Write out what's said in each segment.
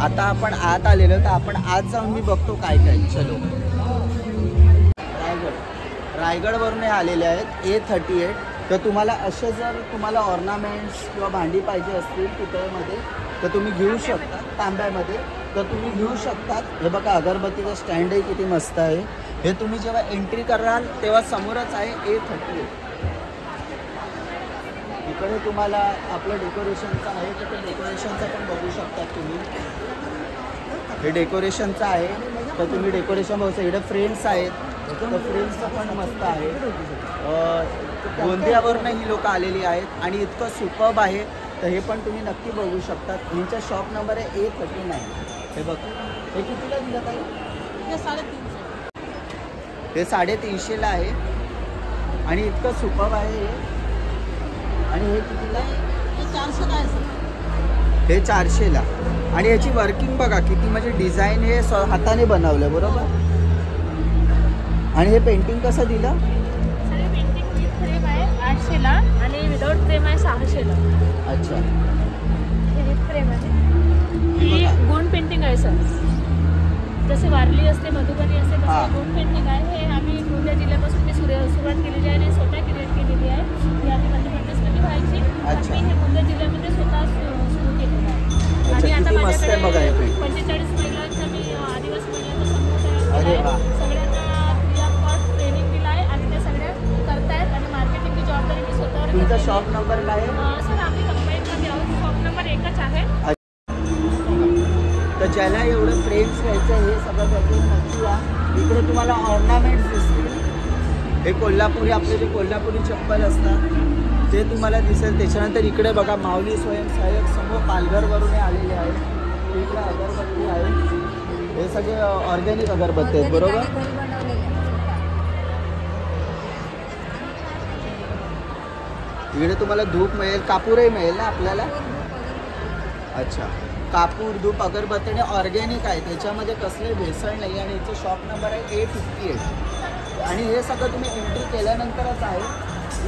आता आपण आत आलेलो, तर आपण आत जाऊन मी बघतो काय काय. चलो. रायगडवरून आलेले आहेत A38. तर तुम्हाला असे जर तुम्हाला ऑर्नामेंट्स किंवा भांडी पाहिजे असतील पितळेमध्ये तर तुम्ही घेऊ शकता. तांब्यामध्ये तर तुम्ही घेऊ शकतात. हे बघा अगरबत्तीचं स्टँडही किती मस्त आहे. हे तुम्ही जेव्हा एंट्री कराल तेव्हा समोरच आहे A38. इकडे तुम्हाला आपलं डेकोरेशनचं आहे, तर ते डेकोरेशनचं पण बघू शकतात तुम्ही. हे डेकोरेशनचं आहे, तर तुम्ही डेकोरेशन बघू शकता. इकडे फ्रेम्स आहेत, तर फ्रेम्सचं पण मस्त आहे. गोंदियावरून ही लोक आलेली आहेत आणि इतकं सुपर्ब आहे, तर हे पण तुम्ही नक्की बघू शकता. यांचा शॉप नंबर आहे A39. हे बघ, हे कितीला दिलं ताई? हे 350. हे 350ला आहे आणि इतकं सुपर्ब आहे हे. आणि हे कितीला? हे 400ला आहे सर. हे 400ला. आणि याची वर्किंग बघा किती, म्हणजे डिझाईन हे हाताने बनवलं बरोबर. आणि हे पेंटिंग कसं दिलं? सर हे पेंटिंग विथ फ्रेम आहे 800ला आणि विदाउट फ्रेम आहे 600ला. अच्छा. हे विथ फ्रेम आहे. ही गोंड पेंटिंग आहे सर. जसे वारली असते, मधुबनी असते, तसे गोंड पेंटिंग आहे. हे आम्ही गोंदिया जिल्ह्यापासून मी सुरुवात केलेली आहे आणि स्वतः क्रिएट केलेली आहे. ही आधी मध्य प्रदेशमध्ये व्हायची. अच्छा. मी हे गोंदिया जिल्ह्यामध्ये स्वतः सुरू केलेलं आहे. आणि आता माझ्याकडे 45 महिलांचा मी आदिवासी महिलांचा समूह अरे वा. सगळ्यांना फ्री ऑफ कॉस्ट ट्रेनिंग दिलं आहे आणि त्या सगळ्या करतायत. आणि मार्केटिंगची जबाबदारी मी स्वतःवर. तुमचा शॉप नंबर काय आहे? सर आम्ही कंबाईनमध्ये आहोत. शॉप नंबर 1च आहे. तर ज्याला एवढं फ्रेम्स घ्यायचं हे सगळं त्यातून नक्की या. इकडे तुम्हाला ऑर्नामेंट्स दिसतील. हे कोल्हापुरी, आपले जे कोल्हापुरी चप्पल असतात ते तुम्हाला दिसेल. त्याच्यानंतर इकडे बघा माऊली स्वयंसहायक समूह पालघरवरून आलेले आहेत. इकडे अगरबत्ती आहे. हे सगळे ऑर्गॅनिक अगरबत्ती आहेत बरोबर. इकडे तुम्हाला धूप मिळेल, कापूरही मिळेल ना आपल्याला. अच्छा. कापूर, धूप, अगरबत्ती आणि ऑर्गॅनिक आहे. त्याच्यामध्ये कसले भेसळ नाही. आणि याचं शॉप नंबर आहे A58. आणि हे सगळं तुम्ही एंट्री केल्यानंतरच आहे.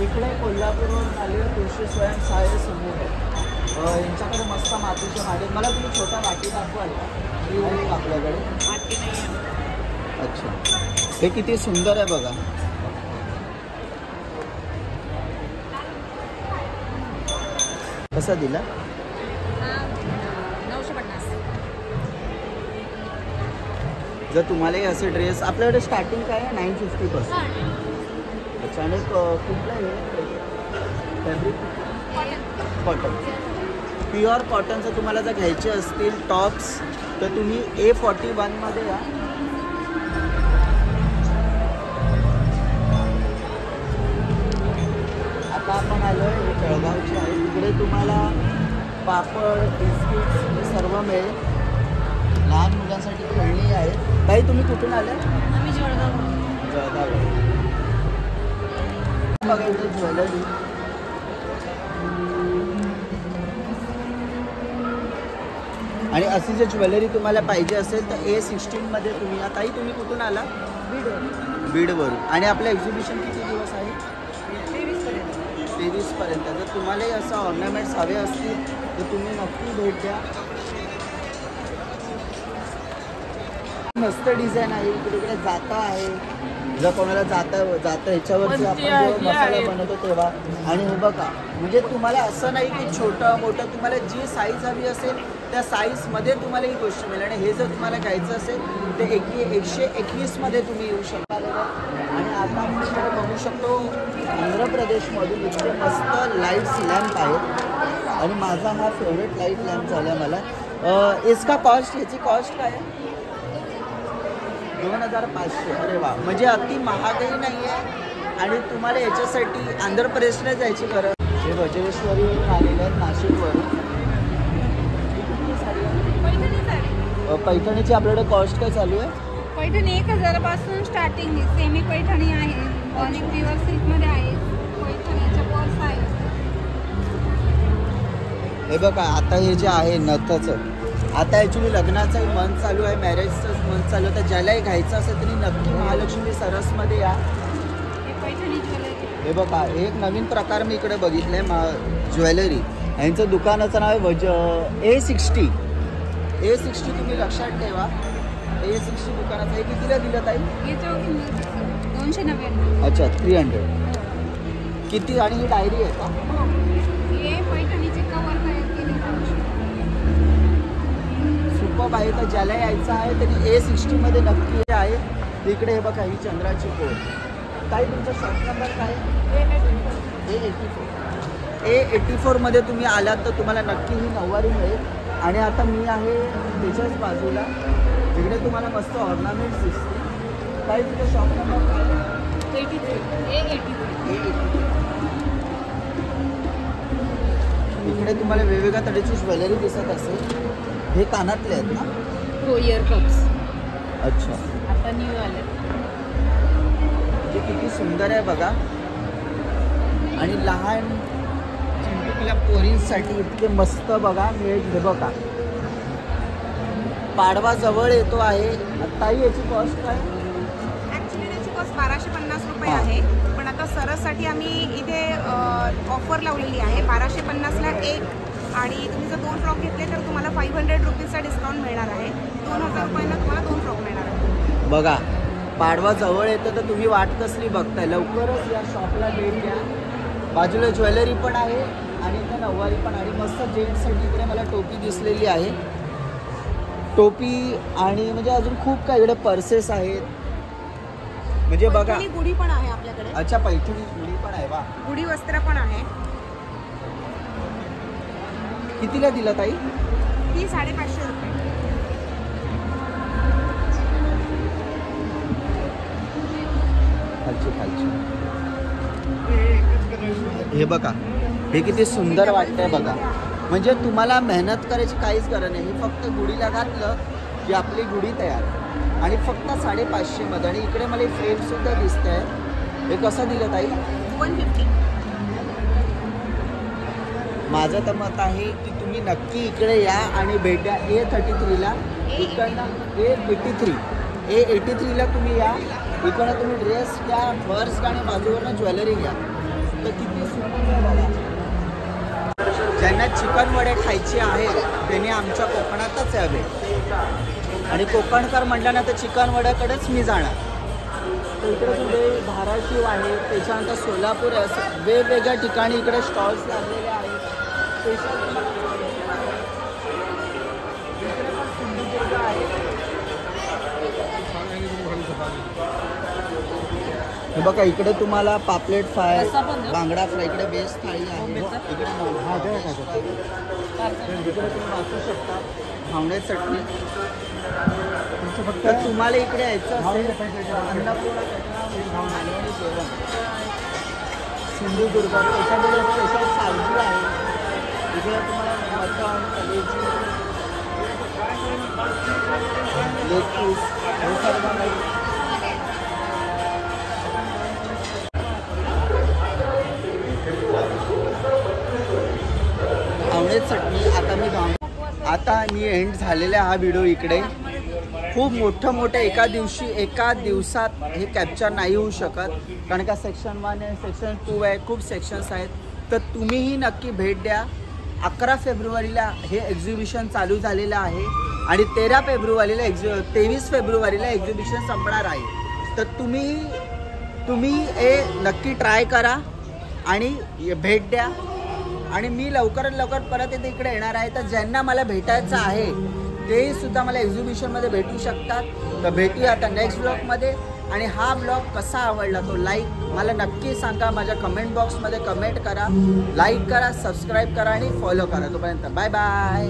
इकडे कोल्हापूरवरून आलेलं कृषी स्वयंसहाय्य समूह. यांच्याकडे मस्त मातीच्या भांडे. मला तुम्ही छोटा वाटी दाखवाल का आपल्याकडे? अच्छा. हे किती सुंदर आहे बघा. कसा दिला? 950. जर तुम्हालाही असे ड्रेस आपल्याकडे स्टार्टिंग काय आहे 950 पासून. अच्छा. आणि कुठलं आहे फॅब्रिक? कॉटन. प्युअर कॉटनचं तुम्हाला जर घ्यायचे असतील टॉप्स तर तुम्ही A41 मध्ये या. आता आपण आलो आहे जळगावची आहे. तिकडे तुम्हाला पापड, बिस्किट्स हे सर्व मिळेल. लहान मुलांसाठी खेळणी आहे. ताई तुम्ही कुठून आले? आम्ही जळगाव. बघा इथे ज्वेलरी. आणि अशी जर ज्वेलरी तुम्हाला पाहिजे असेल तर A16 मध्ये तुम्ही या. ताई तुम्ही कुठून आला? बीडवरून. आणि आपलं एक्झिबिशन किती दिवस आहे? 23 पर्यंत. जर तुम्हालाही असं ऑर्नामेंट्स हवे असतील तर तुम्ही नक्की भेट द्या. मस्त डिझाईन आहे. इकडे जाता आहे. जर कोणाला जाता ह्याच्यावरती आपण जेव्हा मसाला बनवतो तेव्हा. आणि हे बघा, म्हणजे तुम्हाला असं नाही की छोटं मोठं, तुम्हाला जी साईज हवी असेल त्या साईजमध्ये तुम्हाला ही गोष्ट मिळेल. आणि हे जर तुम्हाला घ्यायचं असेल ते 121 मध्ये तुम्ही येऊ शकता. आणि आता आपण इकडे बघू शकतो आंध्र प्रदेशमधून इतके मस्त लाईट्स लॅम्प आहेत. आणि माझा हा फेवरेट लाईट लॅम्प झाला मला. इसका कॉस्ट, ह्याची कॉस्ट काय आहे? 2500. अरे वा. म्हणजे अति महागही नाही आहे. आणि तुम्हाला याच्यासाठी आंध्र प्रदेशला जायची गरज. हे वज्रेश्वरीवरून आलेले आहेत नाशिकवरून. पैठणीची आपल्याकडे कॉस्ट काय चालू आहे? पैठणी 1000 पासून स्टार्टिंग. सेमी पैठणी आहे आणि प्युअर सिल्कमध्ये आहे. पैठणीच्या पर्स आहे. हे बघा आता हे जे आहे नथचं, आता ॲक्च्युली लग्नाचाही मंथ चालू आहे, मॅरेजचं मंथ चालू आहे. तर ज्यालाही घ्यायचं असेल तरी नक्की महालक्ष्मी सरसमध्ये या. हे बघा एक नवीन प्रकार मी इकडे बघितलं आहे ज्वेलरी. यांचं दुकानाचं नाव आहे A60. A60 तुम्ही लक्षात ठेवा. A60 दुकानाचं हे कितीला दिलं ताई? हे 299. अच्छा 300. किती आणि ही डायरी आहे का? हे पैठणीचे कवर तयार केले सुपर आहे. तर ज्याला यायचं आहे त्यांनी A60 मध्ये नक्की हे आहे. इकडे हे बघा ही चंद्राची कोड. ताई तुमचा शॉप नंबर काय? A84 मध्ये तुम्ही आलात तर तुम्हाला नक्की ही नऊवारी मिळेल. आणि आता मी आहे त्याच्याच बाजूला तिकडे तुम्हाला मस्त ऑर्नामेंट्स दिसते. ताई तुमचा शॉप नंबर काय? 83. इकडे तुम्हाला वेगवेगळ्या तऱ्हेची ज्वेलरी दिसत असेल. हे कानातले आहेत ना? हो, इयर कप्स अच्छा. आता न्यू आले. हे किती सुंदर आहे बघा. आणि लहान चिंटुकल्या पोरींसाठी इतके मस्त बघा मिळेल. हे बघा पाडवा जवळ येतो आहे. ताई याची कॉस्ट काय? ॲक्च्युली त्याची कॉस्ट 1250 रुपये हां. आहे. पण आता सरससाठी आम्ही इथे ऑफर लावलेली आहे. 1250ला एक आणि तुम्ही जर 2 फ्रॉक घेतले तर तुम्हाला 500 रुपीजचा डिस्काउंट मिळणार आहे. 2000 रुपयांना तुम्हाला 2 फ्रॉक मिळणार आहे. बघा पाडवा जवळ येतं तर तुम्ही वाट कसली बघताय. लवकरच या शॉपला भेट द्या. बाजूला ज्वेलरी पण आहे आणि इथं नऊवारी पण. आणि मस्त जेंट्ससाठी इकडे मला टोपी दिसलेली आहे. टोपी आणि म्हणजे अजून खूप काही इकडे पर्सेस आहेत. म्हणजे बघा. पैठणी गुढी पण आहे आपल्याकडे. अच्छा पैठणी गुढी पण आहे. वा. गुढी वस्त्र पण आहे. कितीला दिला ताई? ही 550 रुपये. खालची हे बघा हे किती सुंदर वाटतंय बघा. म्हणजे तुम्हाला मेहनत करायची काहीच गरज नाही. हे फक्त गुढीला घातलं की आपली गुढी तयार. आणि फक्त 550 मध्ये. आणि इकडे मला फ्रेम सुद्धा दिसत आहे. हे कसं दिलं ताई? 150. माझं तर मत आहे की तुम्ही नक्की इकडे या आणि भेट द्या. A33ला इकडनं A83ला तुम्ही या. इकडनं तुम्ही ड्रेस घ्या, पर्स घ्या आणि बाजूवरनं ज्वेलरी घ्या. तर किती सुंदर आहे बघा. ज्यांना चिकन वडे खायचे आहेत त्यांनी आमच्या कोकणातच यावे. आणि कोकणकर म्हटलं ना तर चिकन वड्याकडेच मी जाणार. तर इकडे पुढे धाराशिव आहे, त्याच्यानंतर सोलापूर आहे. असं वेगवेगळ्या ठिकाणी इकडे स्टॉल्स लागलेले आहेत. स्पेशल इकडे पण सिंधुदुर्ग आहे. हे बघा इकडे तुम्हाला पापलेट फ्राय, बांगडा फ्राय, इकडे बेस्ट थाळी आहे. इकडे इकडे तुम्ही वाचू शकता घावणे चटणी. फक्त तुम्हाला इकडे यायचं असेल अन्नपूर्णा मालवणी जेवण सिंधुदुर्ग. त्याच्यामध्ये स्पेशल सावजी आहे. इकडे तुम्हाला मटण, कलेजी, लेग पीस हे सर्व मिळेल. घावणे चटणी. आता मी एंड झालेला हा व्हिडिओ इकडे. खूप मोठं एका दिवसात हे कॅप्चर नाही होऊ शकत. कारण का सेक्शन 1 आहे, सेक्शन 2 आहे, खूप सेक्शन्स आहेत. तर तुम्हीही नक्की भेट द्या. 11 फेब्रुवारीला हे एक्झिबिशन चालू झालेलं आहे आणि 23 फेब्रुवारीला एक्झिबिशन संपणार आहे. तर तुम्ही हे नक्की ट्राय करा आणि भेट द्या. आणि मी लवकरात लवकर परत इकडे येणार आहे. तर ज्यांना मला भेटायचं आहे तेही सुद्धा मला एक्झिबिशनमध्ये भेटू शकतात. तर भेटूया आता नेक्स्ट ब्लॉगमध्ये. आणि हा ब्लॉग कसा आवडला तो मला नक्की सांगा. माझ्या कमेंट बॉक्समध्ये कमेंट करा, लाईक करा, सबस्क्राईब करा आणि फॉलो करा. तोपर्यंत बाय बाय.